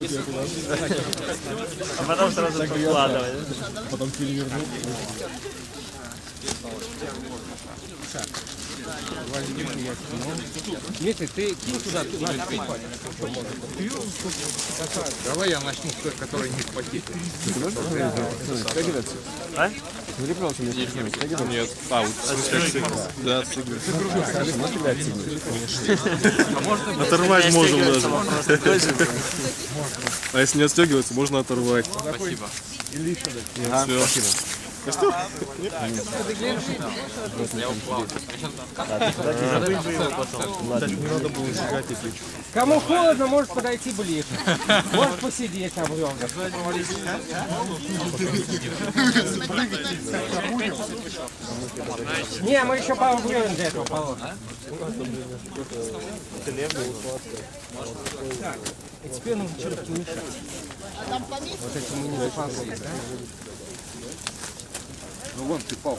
А потом сразу подкладывать. Потом перевернуть. Дмитрий, ты кинь туда, Давай я начну с той, которая не в пакете. А? Нет. А, вот в смысле, да, отстегивать. Оторвать можем даже. А если не отстегивается, можно оторвать. Спасибо. Спасибо. Костюм? Кому холодно, может подойти ближе. Может посидеть на бревнах. Не, мы еще пару бревен для этого положим. Так, и теперь нужно что-то помешать. Вот эти мы не запасы, да? Ну вон ты пал.